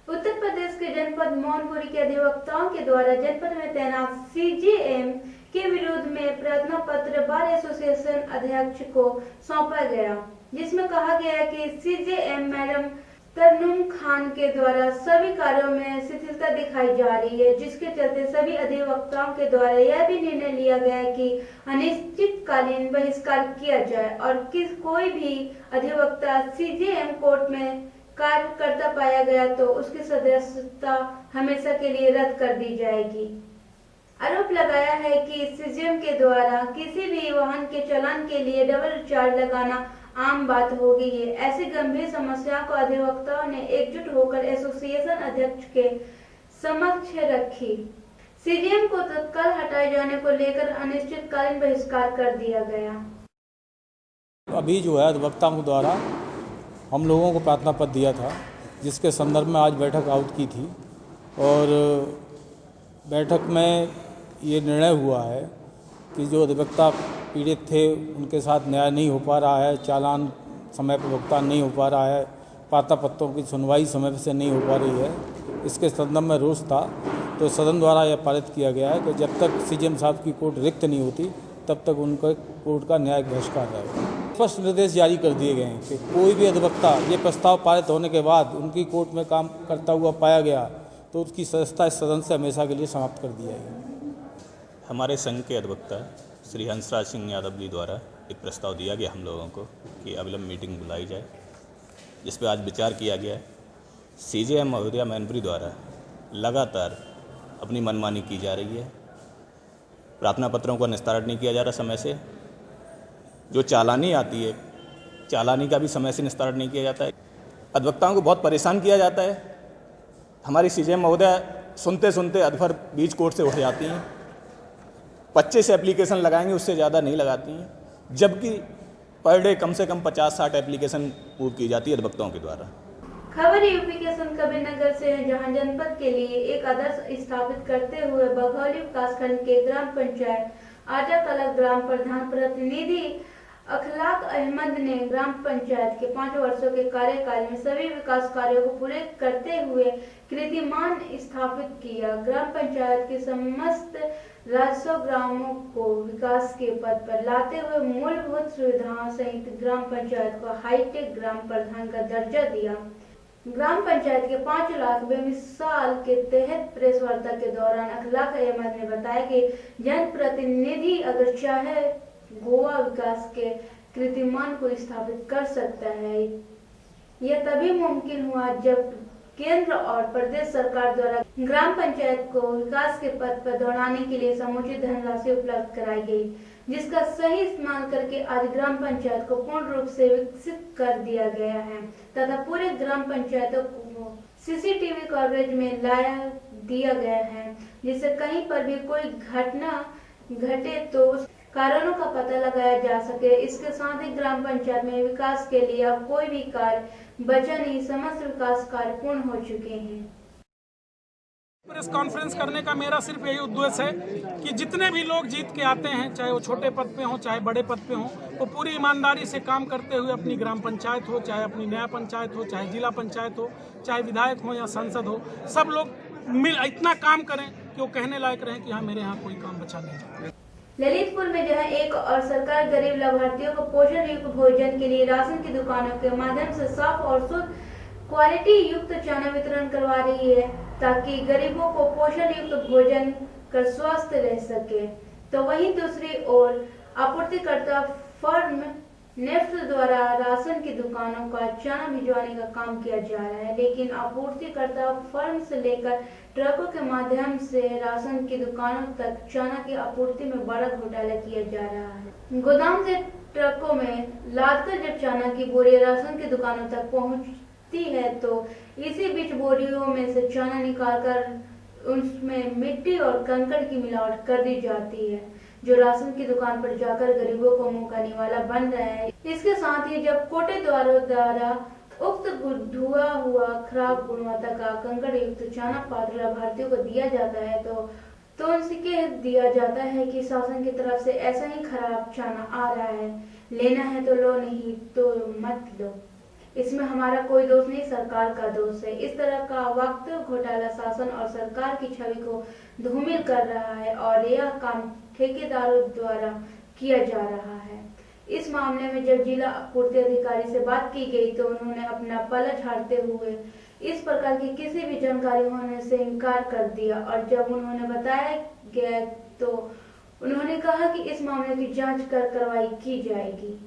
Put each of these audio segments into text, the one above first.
उत्तर प्रदेश के जनपद मौनपुरी के अधिवक्ताओं के द्वारा जनपद में तैनात सीजेएम के विरोध में प्रार्थना पत्र बार एसोसिएशन अध्यक्ष को सौंपा गया, जिसमें कहा गया कि सीजेएम मैडम तरन्नुम खान के द्वारा सभी कार्यों में शिथिलता दिखाई जा रही है, जिसके चलते सभी अधिवक्ताओं के द्वारा यह भी निर्णय लिया गया है कि अनिश्चितकालीन बहिष्कार किया जाए और कोई भी अधिवक्ता सीजेएम कोर्ट में कार्य करता पाया गया तो उसकी सदस्यता हमेशा के लिए रद्द कर दी जाएगी। आरोप लगाया है कि सीजेएम के द्वारा किसी भी वाहन के चालान के लिए डबल चार्ज लगाना आम बात हो गई है। ऐसी गंभीर समस्याओं को अधिवक्ताओं ने एकजुट होकर एसोसिएशन अध्यक्ष के समक्ष रखी। सीजेएम को तत्काल हटाए जाने को लेकर अनिश्चितकालीन बहिष्कार कर दिया गया। अभी जो है अधिवक्ताओं द्वारा हम लोगों को प्रार्थना पत्र दिया था, जिसके संदर्भ में आज बैठक आउट की थी और बैठक में ये निर्णय हुआ है कि जो अधिवक्ता पीड़ित थे उनके साथ न्याय नहीं हो पा रहा है, चालान समय पर भुगतान नहीं हो पा रहा है, प्रार्थना पत्रों की सुनवाई समय से नहीं हो पा रही है, इसके संदर्भ में रोष था। तो सदन द्वारा यह पारित किया गया है कि जब तक सीजेएम साहब की कोर्ट रिक्त नहीं होती तब तक उनका कोर्ट का न्यायिक बहिष्कार रहेगा। स्पष्ट निर्देश जारी कर दिए गए हैं कि कोई भी अधिवक्ता ये प्रस्ताव पारित होने के बाद उनकी कोर्ट में काम करता हुआ पाया गया तो उसकी सदस्यता इस सदन से हमेशा के लिए समाप्त कर दिया है। हमारे संघ के अधिवक्ता श्री हंसराज सिंह यादव जी द्वारा एक प्रस्ताव दिया गया हम लोगों को कि अविलंब मीटिंग बुलाई जाए, जिस पर आज विचार किया गया है। सीजेएम महोदया मैनपुरी द्वारा लगातार अपनी मनमानी की जा रही है, प्रार्थना पत्रों का निस्तारण नहीं किया जा रहा समय से, जो चालानी आती है चालानी का भी समय से निस्तारण नहीं किया जाता है, अधिवक्ताओं को बहुत परेशान किया जाता है। हमारी सीजेएम महोदया सुनते सुनते अधफर बीच कोर्ट से उठ जाती हैं, 25 एप्लीकेशन लगाएंगे उससे ज़्यादा नहीं लगाती हैं, जबकि पर डे कम से कम 50-60 एप्लीकेशन पूरी की जाती है अधिवक्ताओं के द्वारा। खबर यूपी के संतकबीरनगर से है, जहां जनपद के लिए एक आदर्श स्थापित करते हुए बघौली विकासखंड के ग्राम पंचायत आटा कला ग्राम प्रधान प्रतिनिधि अखलाक अहमद ने ग्राम पंचायत के 5 वर्षों के कार्यकाल में सभी विकास कार्यों को पूरे करते हुए कीर्तिमान स्थापित किया। ग्राम पंचायत के समस्त राजस्व ग्रामों को विकास के पथ पर लाते हुए मूलभूत सुविधाओं सहित ग्राम पंचायत को हाईटेक ग्राम प्रधान का दर्जा दिया। ग्राम पंचायत के 5 लाख बेमिसाल के तहत प्रेस वार्ता के दौरान अखलाक अहमद ने बताया कि जनप्रतिनिधि अगर चाहे गोवा विकास के कीर्तिमान को स्थापित कर सकता है। यह तभी मुमकिन हुआ जब केंद्र और प्रदेश सरकार द्वारा ग्राम पंचायत को विकास के पथ पर दौड़ाने के लिए समुचित धनराशि उपलब्ध कराई गई, जिसका सही इस्तेमाल करके आज ग्राम पंचायत को पूर्ण रूप से विकसित कर दिया गया है तथा पूरे ग्राम पंचायतों को सीसीटीवी कवरेज में लाया दिया गया है, जिससे कहीं पर भी कोई घटना घटे तो उस कारणों का पता लगाया जा सके। इसके साथ ही ग्राम पंचायत में विकास के लिए अब कोई भी कार्य बचा नहीं, समस्त विकास कार्य पूर्ण हो चुके हैं। प्रेस कॉन्फ्रेंस करने का मेरा सिर्फ यही उद्देश्य है कि जितने भी लोग जीत के आते हैं, चाहे वो छोटे पद पे हों चाहे बड़े पद पे हों, वो पूरी ईमानदारी से काम करते हुए अपनी ग्राम पंचायत हो, चाहे अपनी न्याय पंचायत हो, चाहे जिला पंचायत हो, चाहे विधायक हो या सांसद हो, सब लोग मिल इतना काम करें कि वो कहने लायक रहें कि हाँ मेरे यहाँ कोई काम बचा नहीं। ललितपुर में जहां एक और सरकार गरीब लाभार्थियों को पोषण युक्त भोजन के लिए राशन की दुकानों के माध्यम से साफ और शुद्ध क्वालिटी युक्त चना वितरण करवा रही है, ताकि गरीबों को पोषण युक्त भोजन कर स्वस्थ रह सके, तो वहीं दूसरी ओर आपूर्तिकर्ता फर्म नेफ्ट द्वारा राशन की दुकानों का चना भिजवाने का काम किया जा रहा है, लेकिन आपूर्तिकर्ता फर्म से लेकर ट्रकों के माध्यम से राशन की दुकानों तक चना की आपूर्ति में बड़ा घोटाला किया जा रहा है। गोदाम से ट्रकों में लादकर जब चना की बोरी राशन की दुकानों तक पहुंचती है तो इसी बीच बोरियों में से चना निकालकर उसमें मिट्टी और कंकड़ की मिलावट कर दी जाती है, जो राशन की दुकान पर जाकर गरीबों को मुंह का निवाला बन रहा है। इसके साथ ही जब कोटेदारों द्वारा उक्त धुआ हुआ खराब गुणवत्ता का कंकड़ युक्त चना पात्र लाभार्थियों को दिया जाता है तो उनसे कह दिया जाता है कि शासन की तरफ से ऐसा ही खराब चना आ रहा है, लेना है तो लो, नहीं तो मत लो। इसमें हमारा कोई दोष नहीं, सरकार का दोष है। इस तरह का वक्त घोटाला शासन और सरकार की छवि को धूमिल कर रहा है और यह काम ठेकेदारों द्वारा किया जा रहा है। इस मामले में जब जिला पूर्ति अधिकारी से बात की गई तो उन्होंने अपना पलड़ा झाड़ते हुए इस प्रकार की किसी भी जानकारी होने से इनकार कर दिया और जब उन्होंने बताया गया तो उन्होंने कहा कि इस मामले की जांच कर कार्रवाई की जाएगी।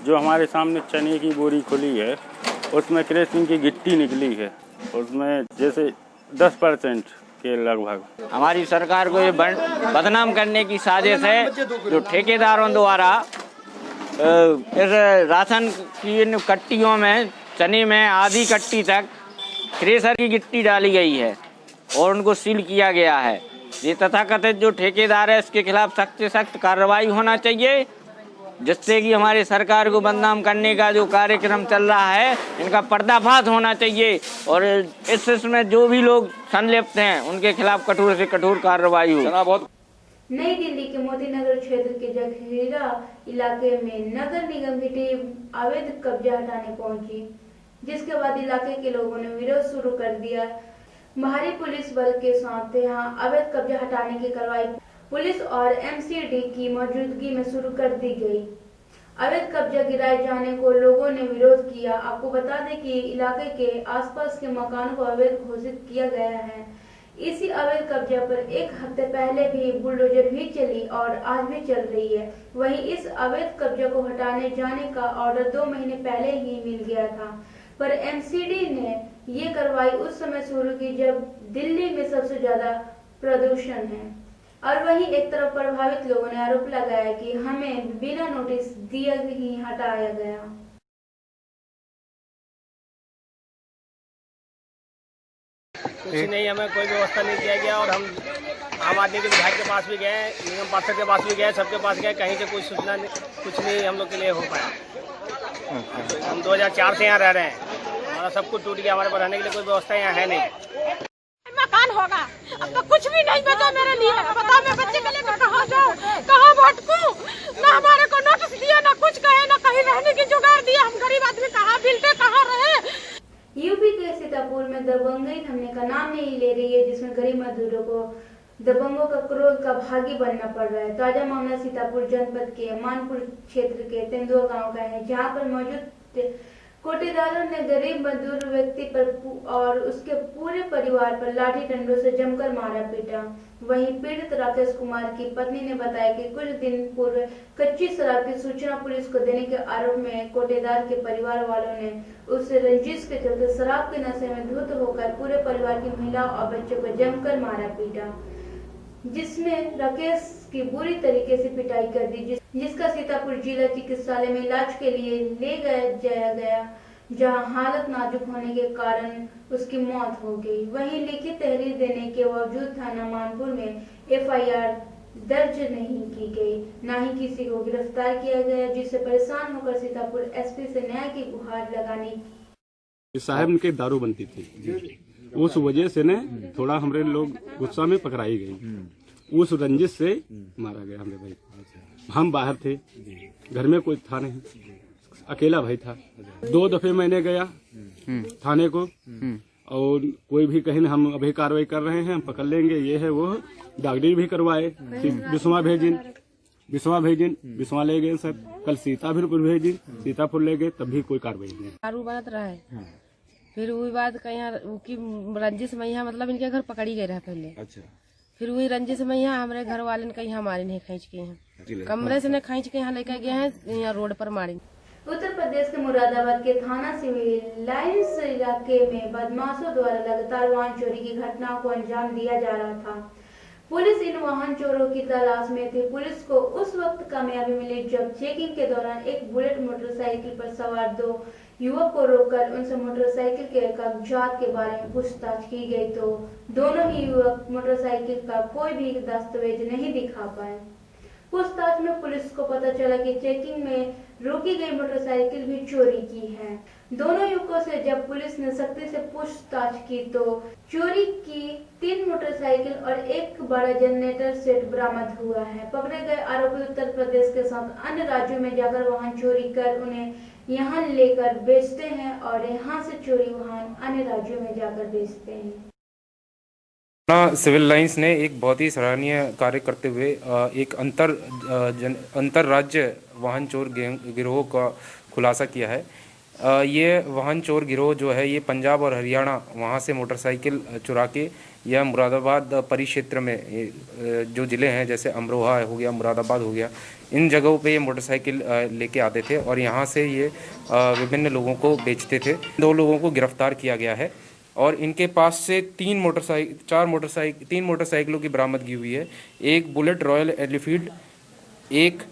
जो हमारे सामने चने की बोरी खुली है उसमें क्रेशिंग की गिट्टी निकली है, उसमें जैसे 10% के लगभग। हमारी सरकार को ये बदनाम करने की साजिश है जो ठेकेदारों द्वारा इस राशन की इन कट्टियों में, चने में आधी कट्टी तक क्रेशर की गिट्टी डाली गई है और उनको सील किया गया है। ये तथाकथित जो ठेकेदार है इसके खिलाफ सख्त से सख्त कार्रवाई होना चाहिए, जिससे कि हमारी सरकार को बदनाम करने का जो कार्यक्रम चल रहा है इनका पर्दाफाश होना चाहिए और इसमें जो भी लोग संलिप्त हैं उनके खिलाफ कठोर से कठोर कार्रवाई हो। नई दिल्ली के मोती नगर क्षेत्र के जखीरा इलाके में नगर निगम की टीम अवैध कब्जा हटाने पहुंची, जिसके बाद इलाके के लोगों ने विरोध शुरू कर दिया। भारी पुलिस बल के साथ यहां अवैध कब्जा हटाने की कार्रवाई पुलिस और एमसीडी की मौजूदगी में शुरू कर दी गई। अवैध कब्जा गिराए जाने को लोगों ने विरोध किया। आपको बता दें कि इलाके के आसपास के मकानों को अवैध घोषित किया गया है। इसी अवैध कब्जा पर एक हफ्ते पहले भी बुलडोजर भी चली और आज भी चल रही है। वहीं इस अवैध कब्जा को हटाने जाने का ऑर्डर 2 महीने पहले ही मिल गया था, पर एमसीडी ने ये कार्रवाई उस समय शुरू की जब दिल्ली में सबसे ज्यादा प्रदूषण है। और वहीं एक तरफ प्रभावित लोगों ने आरोप लगाया कि हमें बिना नोटिस दिए ही हटाया गया। कुछ नहीं, हमें कोई व्यवस्था नहीं किया गया और हम आम आदमी के विधायक के पास भी गए, निगम पार्षद के पास भी गए, सबके पास गए, कहीं से कोई सूचना कुछ नहीं हम लोग के लिए हो पाया। हम 2004 से यहाँ रह रहे हैं, हमारा सब कुछ टूट गया, हमारे पर रहने के लिए कोई व्यवस्था यहाँ है नहीं। मकान होगा, अब तो कुछ भी नहीं बचा मेरे लिए। बताओ मैं बच्चे के लेकर कहाँ जाऊँ, कहाँ भटकूं? ना हमारे को नोटिस दिया, ना कुछ कहे, ना कहीं रहने की जुगाड़ दिया। हम गरीब आदमी कहाँ मिलते, कहाँ रहे। यूपी के सीतापुर में दबंगई थमने का नाम नहीं ले रही है, जिसमें गरीब मजदूरों को दबंगों का क्रोध का भागी बनना पड़ रहा है। ताजा मामला सीतापुर जनपद के मानपुर क्षेत्र के तेंदुआ गांव का है, जहां पर मौजूद कोटेदारों ने गरीब मजदूर व्यक्ति पर और उसके पूरे परिवार पर लाठी डंडों से जमकर मारा पीटा। वहीं पीड़ित राकेश कुमार की पत्नी ने बताया कि कुछ दिन पूर्व कच्ची शराब की सूचना पुलिस को देने के आरोप में कोटेदार के परिवार वालों ने उससे रंजिश के चलते शराब के नशे में धुत होकर पूरे परिवार की महिला और बच्चों को जमकर मारा पीटा, जिसमें राकेश की बुरी तरीके से पिटाई कर दी, जिसका सीतापुर जिला चिकित्सालय में इलाज के लिए ले जाया गया, जहां हालत नाजुक होने के कारण उसकी मौत हो गई। वहीं लिखित तहरीर देने के बावजूद थाना मानपुर में एफआईआर दर्ज नहीं की गई, न ही किसी को गिरफ्तार किया गया, जिससे परेशान होकर सीतापुर एसपी से न्याय की गुहार लगानी। साहब के दारू बनती थी, उस वजह से ने थोड़ा हमारे लोग गुस्सा में पकड़ाई गई, उस रंजिश से मारा गया हमारे भाई। हम बाहर थे, घर में कोई था नहीं, अकेला भाई था। 2 दफे मैंने गया थाने को और कोई भी कहीं हम अभी कार्रवाई कर रहे हैं, हम पकड़ लेंगे, ये है वो, डॉक्टरी भी करवाए, बिस्वा भेजिन बिस्वा ले गए सर, कल सीतापुर भेजिन, सीतापुर ले गए, तब भी कोई कार्रवाई नहीं। दारू बनत रहे, फिर वही बात कहीं रंजिश मैया मतलब इनके घर पकड़ी गई रहा पहले। अच्छा। फिर वही रंजिश मैया हमारे घर वाले ने कहीं हमारे नहीं खींच के हैं, कमरे से नहीं खींच के यहाँ लेकर गए हैं, यहाँ रोड पर मारी। उत्तर प्रदेश के मुरादाबाद के थाना सिविल लाइंस इलाके में बदमाशों द्वारा लगातार वाहन चोरी की घटनाओं को अंजाम दिया जा रहा था। पुलिस इन वाहन चोरों की तलाश में थी। पुलिस को उस वक्त कामयाबी मिली जब चेकिंग के दौरान एक बुलेट मोटरसाइकिल पर सवार 2 युवक को रोककर उनसे मोटरसाइकिल के कागजात के बारे में पूछताछ की गई तो दोनों ही युवक मोटरसाइकिल का कोई भी दस्तावेज नहीं दिखा पाए। पूछताछ में पुलिस को पता चला कि चेकिंग में रोकी गई मोटरसाइकिल भी चोरी की है। दोनों युवकों से जब पुलिस ने सख्ती से पूछताछ की तो चोरी की 3 मोटरसाइकिल और एक बड़ा जनरेटर सेट बरामद हुआ है। पकड़े गए आरोपी उत्तर प्रदेश के साथ अन्य राज्यों में जाकर वाहन चोरी कर उन्हें यहाँ लेकर बेचते हैं और यहाँ से चोरी वाहन अन्य राज्यों में जाकर बेचते हैं। सिविल लाइंस ने एक बहुत ही सराहनीय कार्य करते हुए एक अंतर राज्य वाहन चोर गिरोह का खुलासा किया है। ये वाहन चोर गिरोह जो है ये पंजाब और हरियाणा वहाँ से मोटरसाइकिल चुरा के या मुरादाबाद परिक्षेत्र में जो ज़िले हैं जैसे अमरोहा हो गया, मुरादाबाद हो गया, इन जगहों पे ये मोटरसाइकिल लेके आते थे और यहाँ से ये विभिन्न लोगों को बेचते थे। 2 लोगों को गिरफ्तार किया गया है और इनके पास से 3 मोटरसाइकिलों की बरामदगी हुई है। एक बुलेट रॉयल एनफील्ड, एक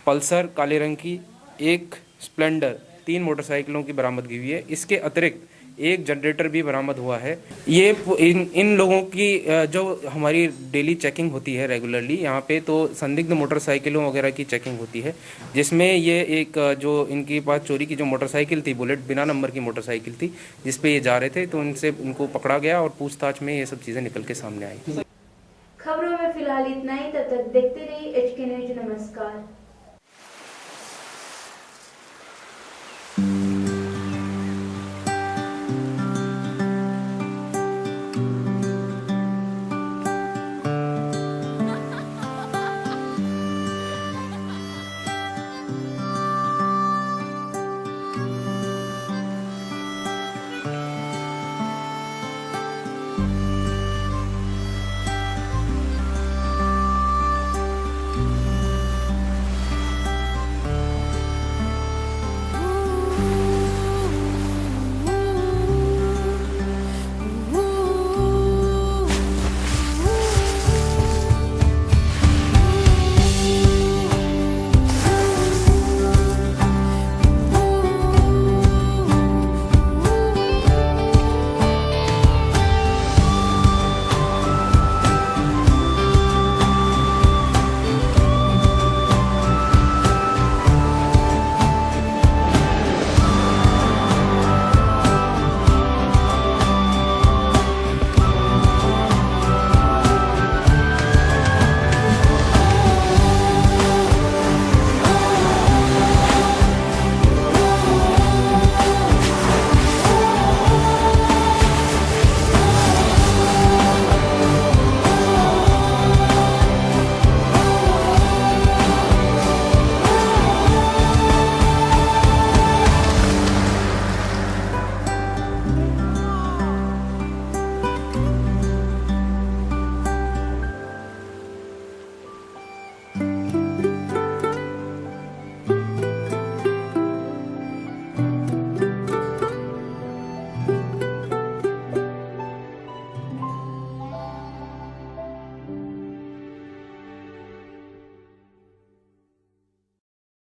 पल्सर काले रंग की, एक स्प्लेंडर, 3 मोटरसाइकिलों की बरामदगी हुई है। इसके अतिरिक्त एक जनरेटर भी बरामद हुआ है। ये इन लोगों की जो हमारी डेली चेकिंग होती है रेगुलरली यहाँ पे, तो संदिग्ध मोटरसाइकिलों वगैरह की चेकिंग होती है, जिसमें ये एक जो इनके पास चोरी की जो मोटरसाइकिल थी, बुलेट बिना नंबर की मोटरसाइकिल थी, जिस पे ये जा रहे थे, तो इनको पकड़ा गया और पूछताछ में ये सब चीज़ें निकल के सामने आई। खबरों में फिलहाल इतना ही, तब तक देखते रहिए HK न्यूज। नमस्कार।